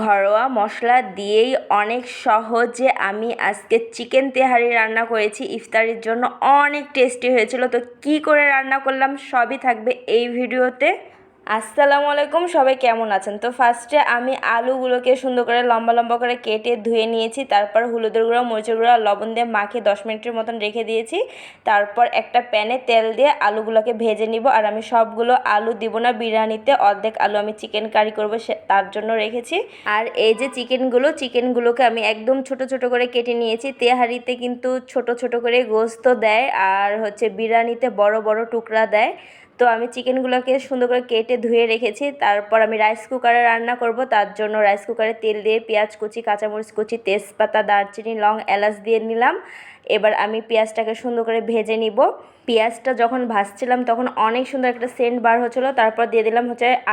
ঘরোয়া মশলা দিয়েই অনেক সহজে আমি আজকে চিকেন তেহারি রান্না করেছি ইফতারির জন্য। অনেক টেস্টি হয়েছিল। তো কি করে রান্না করলাম সবই থাকবে এই ভিডিওতে। আসসালামু আলাইকুম, সবাই কেমন আছেন? তো ফার্স্টে আমি আলুগুলোকে সুন্দর করে লম্বা লম্বা করে কেটে ধুয়ে নিয়েছি। তারপর হলুদের গুঁড়ো, মরিচের গুঁড়ো, লবণ দিয়ে মাখিয়ে 10 মিনিটের মতন রেখে দিয়েছি। তারপর একটা প্যানে তেল দিয়ে আলুগুলোকে ভেজে নিব। আর আমি সবগুলো আলু দিব না বিরিয়ানিতে, অর্ধেক আলু আমি চিকেন কারি করবো তার জন্য রেখেছি। আর এই যে চিকেনগুলোকে আমি একদম ছোট ছোট করে কেটে নিয়েছি। তেহারিতে কিন্তু ছোট ছোট করে গোস্ত দেয়, আর বিরিয়ানিতে বড় বড় টুকরা দেয়। তো আমি চিকেনগুলোকে সুন্দর করে কেটে ধুয়ে রেখেছি। তারপর আমি রাইস কুকারে রান্না করব, তার জন্য রাইস কুকারে তেল দিয়ে পেঁয়াজ কুচি, কাঁচামরিচ কুচি, তেজপাতা, দারচিনি, লং, এলাচ দিয়ে নিলাম। এবার আমি পেঁয়াজটাকে সুন্দর করে ভেজে নিব। পেঁয়াজটা যখন ভাজছিলাম তখন অনেক সুন্দর একটা সেন্ট বার হচ্ছিলো। তারপর দিয়ে দিলাম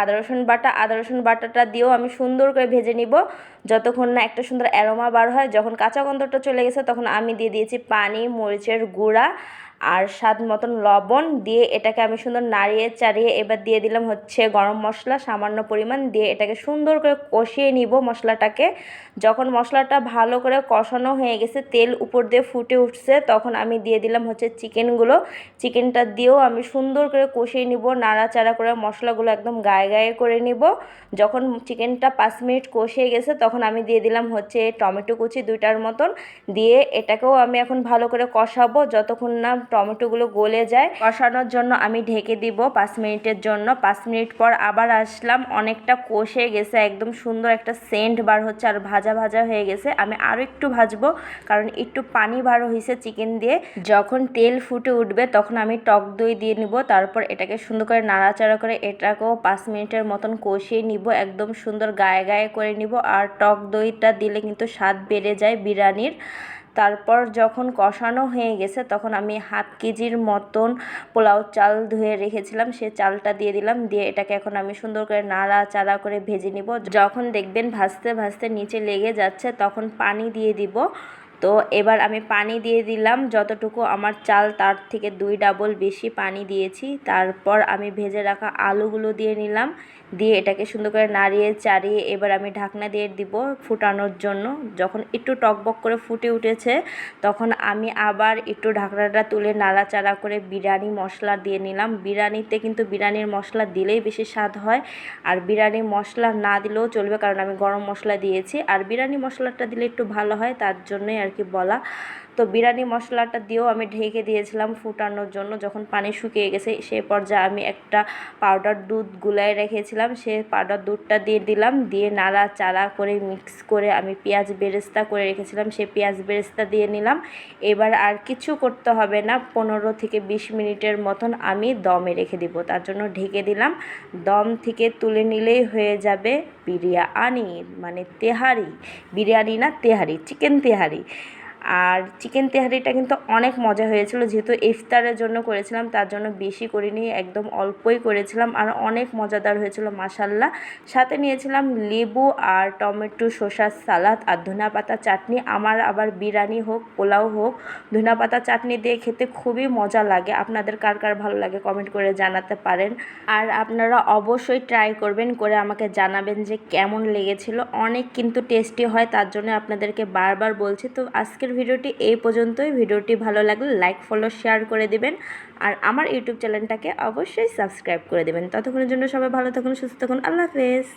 আদা রসুন বাটা। আদা রসুন বাটাটা দিয়েও আমি সুন্দর করে ভেজে নিব যতক্ষণ না একটা সুন্দর অ্যারোমা বার হয়। যখন কাঁচা গন্ধটা চলে গেছে তখন আমি দিয়ে দিয়েছি পানি, মরিচের গুঁড়া আর স্বাদ মতন লবণ দিয়ে এটাকে আমি সুন্দর নাড়িয়ে চাড়িয়ে এবার দিয়ে দিলাম গরম মশলা সামান্য পরিমাণ দিয়ে এটাকে সুন্দর করে কষিয়ে নিব মশলাটাকে। যখন মশলাটা ভালো করে কষানো হয়ে গেছে, তেল উপর দিয়ে ফুটে উঠছে, তখন আমি দিয়ে দিলাম চিকেনগুলো। চিকেনটা দিয়েও আমি সুন্দর করে কষিয়ে নিব, নাড়াচাড়া করে মশলাগুলো একদম গায়ে গায়ে করে নিব। যখন চিকেনটা 5 মিনিট কষিয়ে গেছে তখন আমি দিয়ে দিলাম টমেটো কুচি 2টার মতন দিয়ে এটাকেও আমি এখন ভালো করে কষাবো যতক্ষণ না টমেটোগুলো গলে যায়। কষানোর জন্য আমি ঢেকে দিব 5 মিনিটের জন্য। 5 মিনিট পর আবার আসলাম, অনেকটা কষে গেছে, একদম সুন্দর একটা সেন্ট বার হচ্ছে আর ভাজা ভাজা হয়ে গেছে। আমি আরও একটু ভাজবো কারণ একটু পানি বার হয়েছে চিকেন দিয়ে। যখন তেল ফুটে উঠবে তখন আমি টক দই দিয়ে নিব। তারপর এটাকে সুন্দর করে নাড়াচাড়া করে এটাকেও 5 মিনিটের মতন কষিয়ে নিব, একদম সুন্দর গায়ে গায়ে করে নিব। আর টক দইটা দিলে কিন্তু স্বাদ বেড়ে যায় বিরিয়ানির। তারপর যখন কষানো হয়ে গেছে তখন আমি ½ কেজির মতন পোলাও চাল ধুয়ে রেখেছিলাম, সে চালটা দিয়ে দিলাম। দিয়ে এটাকে এখন আমি সুন্দর করে নাড়াচাড়া করে ভেজে নিব। যখন দেখবেন ভাজতে ভাজতে নিচে লেগে যাচ্ছে তখন পানি দিয়ে দিব। তো এবার আমি পানি দিয়ে দিলাম যতটুকু আমার চাল, তার থেকে 2 ডাবল বেশি পানি দিয়েছি। তারপর আমি ভেজে রাখা আলুগুলো দিয়ে নিলাম, দিয়ে এটাকে সুন্দর করে নাড়িয়ে চাড়িয়ে এবার আমি ঢাকনা দিয়ে দিব ফুটানোর জন্য। যখন একটু টকবক করে ফুটে উঠেছে তখন আমি আবার একটু ঢাকনাটা তুলে নাড়াচাড়া করে বিরিয়ানি মশলা দিয়ে নিলাম। বিরিয়ানিতে কিন্তু বিরিয়ানির মশলা দিলেই বেশি স্বাদ হয়, আর বিরিয়ানি মশলা না দিলেও চলবে কারণ আমি গরম মশলা দিয়েছি। আর বিরিয়ানি মশলাটা দিলে একটু ভালো হয়, তার জন্যই আর কি বলা। তো বিরিয়ানি মশলাটা দিয়েও আমি ঢেকে দিয়েছিলাম ফুটানোর জন্য। যখন পানি শুকিয়ে গেছে সে পর্যায়ে আমি একটা পাউডার দুধ গুলায় রেখেছিলাম, সে পাউডার দুধটা দিয়ে দিলাম। দিয়ে নাড়াচাড়া করে মিক্স করে আমি পেঁয়াজ বেরেস্তা করে রেখেছিলাম, সে পেঁয়াজ বেরেস্তা দিয়ে নিলাম। এবার আর কিছু করতে হবে না, 15 থেকে 20 মিনিটের মতন আমি দমে রেখে দিব, তার জন্য ঢেকে দিলাম। দম থেকে তুলে নিলেই হয়ে যাবে বিরিয়ানি, মানে তেহারি। বিরিয়ানি না, তেহারি, চিকেন তেহারি। আর চিকেন তেহারিটা কিন্তু অনেক মজা হয়েছিল, যেহেতু ইফতারের জন্য করেছিলাম তার জন্য বেশি করিনি, একদম অল্পই করেছিলাম। আর অনেক মজাদার হয়েছিল মাশাল্লাহ। সাথে নিয়েছিলাম লেবু আর টমেটো, শসার সালাদ আর ধনেপাতা চাটনি। আমার আবার বিরিয়ানি হোক পোলাও হোক ধনেপাতা চাটনি দিয়ে খেতে খুবই মজা লাগে। আপনাদের কার কার ভালো লাগে কমেন্ট করে জানাতে পারেন। আর আপনারা অবশ্যই ট্রাই করবেন, করে আমাকে জানাবেন যে কেমন লেগেছিল। অনেক কিন্তু টেস্টি হয়, তার জন্য আপনাদেরকে বারবার বলছি। তো আজকের ভিডিওটি এই পর্যন্তই। ভিডিওটি ভালো লাগলে লাইক, ফলো, শেয়ার করে দিবেন। আর আমার ইউটিউব চ্যানেলটাকে অবশ্যই সাবস্ক্রাইব করে দেবেন। ততক্ষণের জন্য সবাই ভালো থাকুন, সুস্থ থাকুন। আল্লাহ হাফেজ।